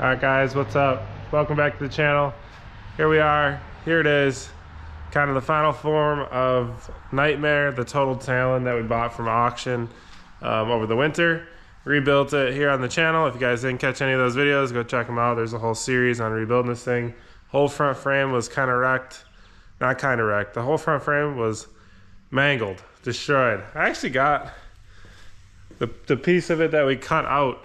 Alright guys, what's up? Welcome back to the channel. Here we are. Here it is. Kind of the final form of Nightmare, the total Talon that we bought from auction over the winter. Rebuilt it here on the channel. If you guys didn't catch any of those videos, go check them out. There's a whole series on rebuilding this thing. Whole front frame was kind of wrecked. Not kind of wrecked. The whole front frame was mangled, destroyed. I actually got the piece of it that we cut out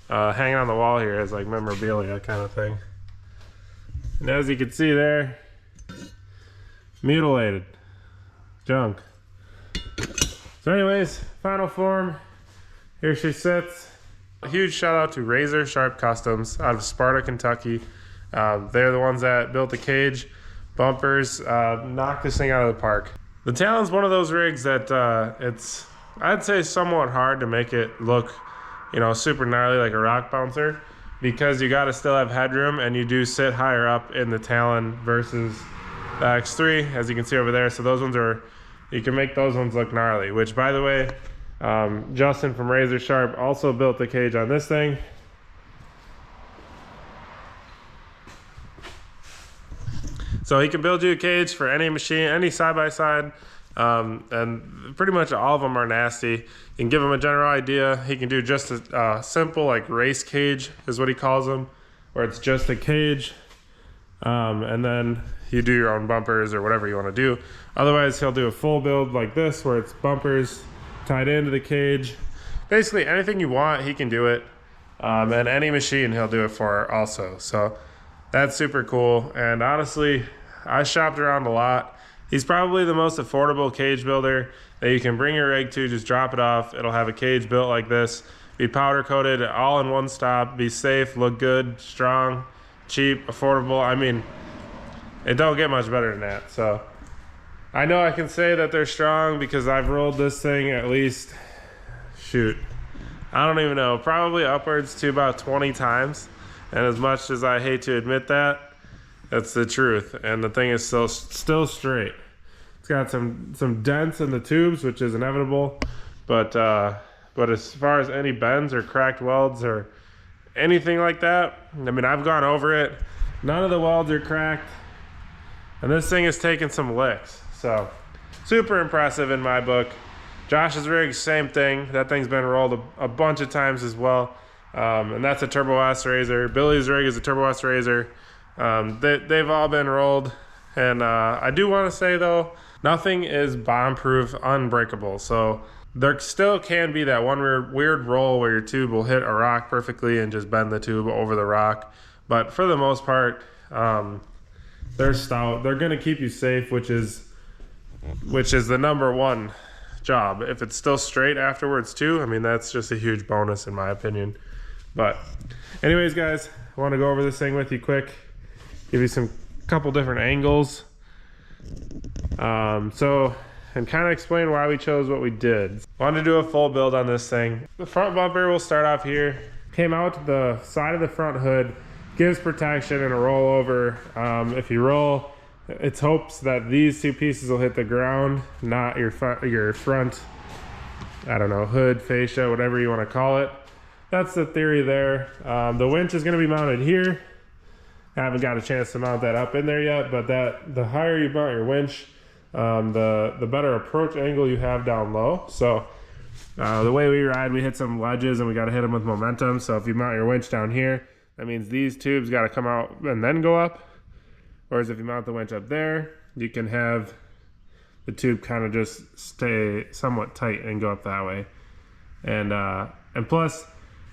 hanging on the wall here as like memorabilia kind of thing. And as you can see there, mutilated junk. So anyways, final form, here she sits. A huge shout out to RZR Sharp Customs out of Sparta, Kentucky. They're the ones that built the cage, bumpers, knocked this thing out of the park. The Talon's one of those rigs that it's, I'd say, somewhat hard to make it look, you know, super gnarly like a rock bouncer, because you got to still have headroom and you do sit higher up in the Talon versus the X3, as you can see over there. So those ones are, you can make those ones look gnarly, which by the way, Justin from RZR Sharp also built the cage on this thing. So he can build you a cage for any machine, any side-by-side, and pretty much all of them are nasty. You can give him a general idea. He can do just a simple like race cage is what he calls them, where it's just a cage, and then you do your own bumpers or whatever you want to do. Otherwise, he'll do a full build like this, where it's bumpers tied into the cage. Basically, anything you want, he can do it, and any machine he'll do it for also. So that's super cool. And honestly, I shopped around a lot. He's probably the most affordable cage builder that you can bring your rig to, just drop it off. It'll have a cage built like this, be powder coated, all in one stop, be safe, look good, strong, cheap, affordable. I mean, it don't get much better than that. So I know I can say that they're strong because I've rolled this thing at least, shoot, I don't even know, probably upwards to about 20 times. And as much as I hate to admit that, that's the truth. And the thing is still straight. It's got some dents in the tubes, which is inevitable. But as far as any bends or cracked welds or anything like that, I mean, I've gone over it. None of the welds are cracked. And this thing has taken some licks. So super impressive in my book. Josh's rig, same thing. That thing's been rolled a bunch of times as well. And that's a Turbo S razor. Billy's rig is a Turbo S razor. They've all been rolled. And I do want to say though, nothing is bomb-proof, unbreakable. So there still can be that one weird roll where your tube will hit a rock perfectly and just bend the tube over the rock. But for the most part, they're stout. They're going to keep you safe, which is the number one job. If it's still straight afterwards too, I mean, that's just a huge bonus in my opinion. But anyways guys, I want to go over this thing with you quick, give you some couple different angles, and kind of explain why we chose what we did. Wanted to do a full build on this thing. The front bumper will start off here, came out the side of the front hood, gives protection and a rollover. If you roll, it's hopes that these two pieces will hit the ground, not your front, I don't know, hood, fascia, whatever you want to call it. That's the theory there. The winch is going to be mounted here. I haven't got a chance to mount that up in there yet, but the higher you mount your winch, the better approach angle you have down low. So the way we ride, we hit some ledges and we got to hit them with momentum. So if you mount your winch down here, that means these tubes got to come out and then go up. Whereas if you mount the winch up there, you can have the tube kind of just stay somewhat tight and go up that way. And plus,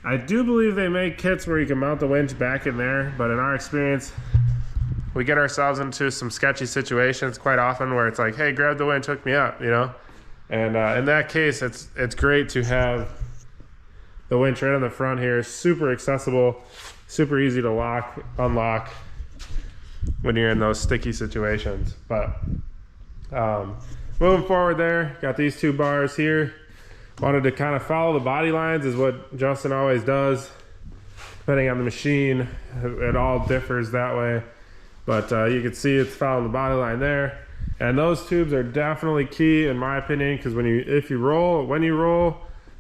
I do believe they make kits where you can mount the winch back in there, but in our experience, we get ourselves into some sketchy situations quite often where it's like, hey, grab the winch, hook me up, you know? And in that case, it's great to have the winch right on the front here, super accessible, super easy to lock, unlock when you're in those sticky situations. But moving forward there, got these two bars here. Wanted to kind of follow the body lines is what Justin always does. Depending on the machine, it all differs that way. But you can see it's following the body line there. And those tubes are definitely key in my opinion, because when you roll,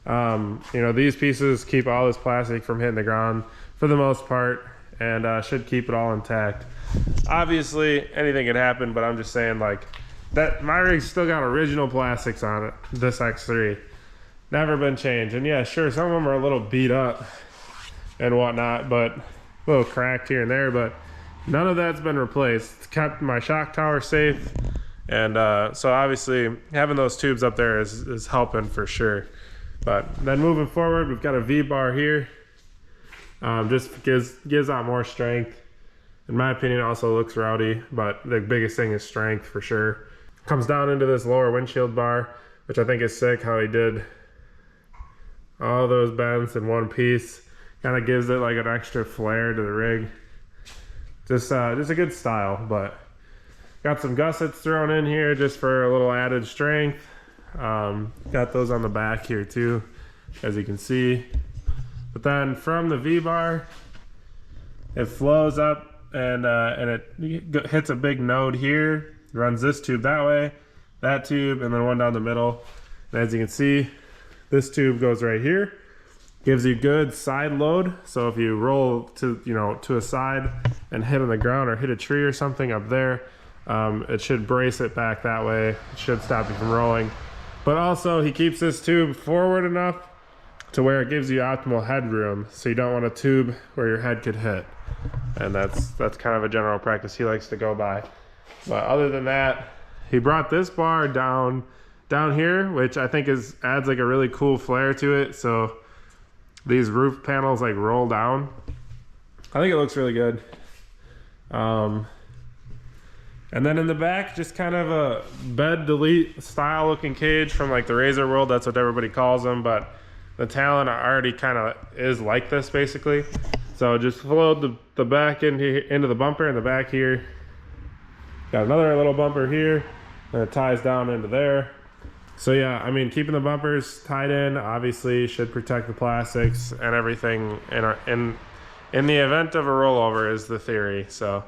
you know, these pieces keep all this plastic from hitting the ground for the most part, and should keep it all intact. Obviously, anything could happen, but I'm just saying, like, that my rig's still got original plastics on it, this X3. Never been changed. And yeah, sure, some of them are a little beat up and whatnot, but a little cracked here and there, but none of that's been replaced. It's kept my shock tower safe, and so obviously having those tubes up there is helping for sure. But then moving forward, we've got a V-bar here. Just gives out more strength. In my opinion, it also looks rowdy, but the biggest thing is strength for sure. Comes down into this lower windshield bar, which I think is sick how he did all those bends in one piece. Kind of gives it like an extra flair to the rig. Just a good style, but got some gussets thrown in here just for a little added strength. Got those on the back here too, as you can see. But then from the V-bar, it flows up and it hits a big node here, runs this tube that way, that tube, and then one down the middle. And as you can see, this tube goes right here. Gives you good side load, so if you roll to a side and hit on the ground or hit a tree or something up there, it should brace it back that way. It should stop you from rolling. But also, he keeps this tube forward enough to where it gives you optimal headroom, so you don't want a tube where your head could hit. And that's kind of a general practice he likes to go by. But other than that, he brought this bar down here, which I think adds like a really cool flair to it. So these roof panels like roll down. I think it looks really good. And then in the back, just kind of a bed delete style looking cage from like the RZR world. That's what everybody calls them, but the Talon already kind of is like this basically. So just flowed the back into the bumper in the back here. Got another little bumper here, and it ties down into there. So yeah, I mean, keeping the bumpers tied in obviously should protect the plastics and everything in the event of a rollover is the theory. So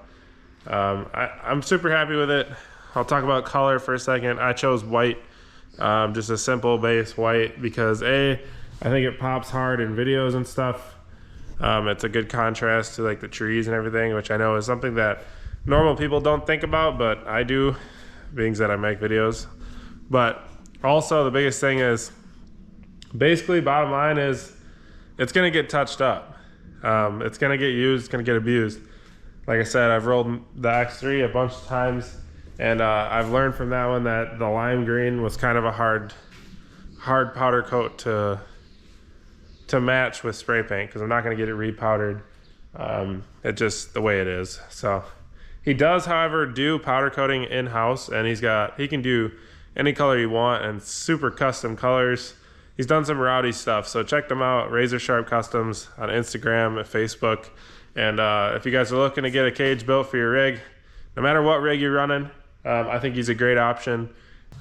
I'm super happy with it. I'll talk about color for a second. I chose white, just a simple base white, because I think it pops hard in videos and stuff. It's a good contrast to like the trees and everything, which I know is something that normal people don't think about, but I do, being that I make videos. But also the biggest thing is, basically bottom line is, it's gonna get touched up. It's gonna get used, it's gonna get abused. Like I said, I've rolled the X3 a bunch of times, and I've learned from that one that the lime green was kind of a hard powder coat to match with spray paint, because I'm not going to get it repowdered. It's just the way it is. So he does, however, do powder coating in-house, and he can do any color you want and super custom colors. He's done some rowdy stuff, so check them out. RZR Sharp Customs on Instagram and Facebook. And if you guys are looking to get a cage built for your rig, no matter what rig you're running, I think he's a great option.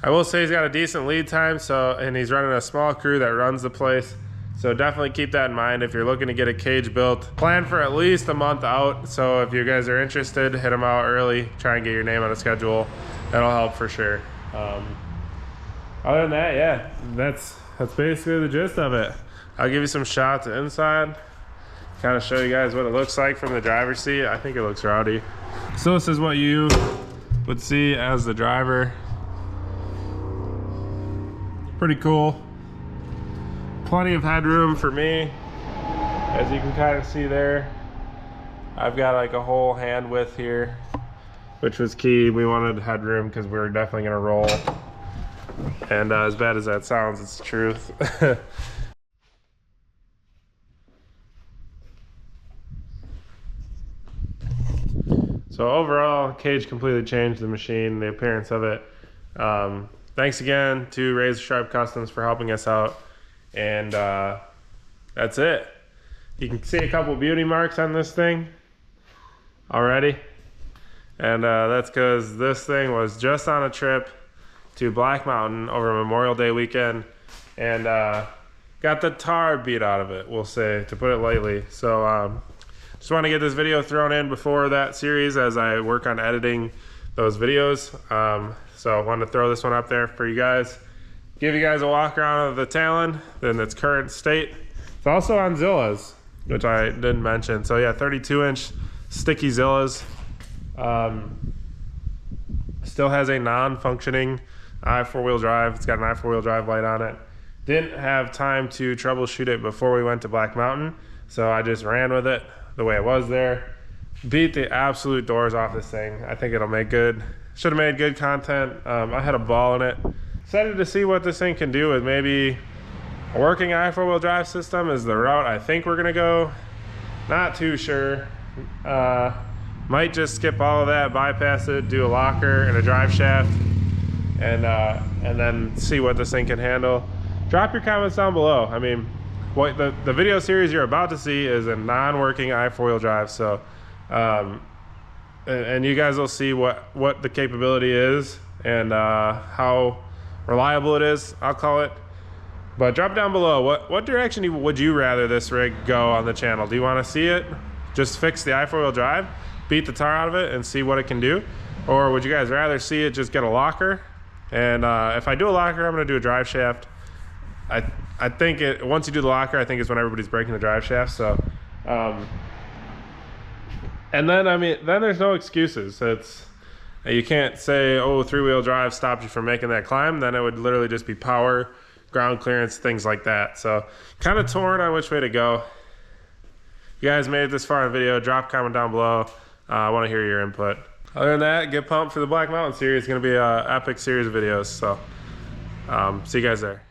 I will say he's got a decent lead time, and he's running a small crew that runs the place. So definitely keep that in mind if you're looking to get a cage built. Plan for at least a month out. So if you guys are interested, hit him out early. Try and get your name on a schedule. That'll help for sure. Other than that, yeah, that's basically the gist of it. I'll give you some shots inside, kind of show you guys what it looks like from the driver's seat. I think it looks rowdy. So this is what you would see as the driver. Pretty cool. Plenty of headroom for me, as you can kind of see there. I've got like a whole hand width here, which was key. We wanted headroom because we were definitely going to roll. And as bad as that sounds, it's the truth. So overall, cage completely changed the machine, the appearance of it. Thanks again to RZR Sharp Customs for helping us out. And that's it. You can see a couple beauty marks on this thing already, and that's because this thing was just on a trip to Black Mountain over Memorial Day weekend, and got the tar beat out of it, we'll say, to put it lightly. So just want to get this video thrown in before that series as I work on editing those videos. So I wanted to throw this one up there for you guys. Give you guys a walk around of the Talon in its current state. It's also on Zilla's. which I didn't mention. So yeah, 32-inch sticky Zillas. Still has a non-functioning i4-wheel drive. It's got an i4-wheel drive light on it. Didn't have time to troubleshoot it before we went to Black Mountain, so I just ran with it the way it was there. Beat the absolute doors off this thing. I think it'll make good, should have made good content. I had a ball in it. Excited to see what this thing can do with maybe a working i4-wheel drive system is the route I think we're gonna go. Not too sure. Might just skip all of that, bypass it, do a locker and a drive shaft, and then see what this thing can handle. Drop your comments down below. I mean, what the video series you're about to see is a non-working i4-wheel drive, so and you guys will see what the capability is and how reliable it is, I'll call it. But drop down below, what direction would you rather this rig go on the channel? Do you want to see it just fix the i4-wheel drive, beat the tar out of it and see what it can do? Or would you guys rather see it just get a locker? And if I do a locker, I'm going to do a drive shaft. I think once you do the locker, I think is when everybody's breaking the drive shaft. So, and then then there's no excuses. You can't say, oh, 3-wheel drive stopped you from making that climb. Then it would literally just be power, ground clearance, things like that. So, kind of torn on which way to go. If you guys made it this far in the video, drop a comment down below. I want to hear your input. Other than that, get pumped for the Black Mountain series. It's going to be an epic series of videos. So, see you guys there.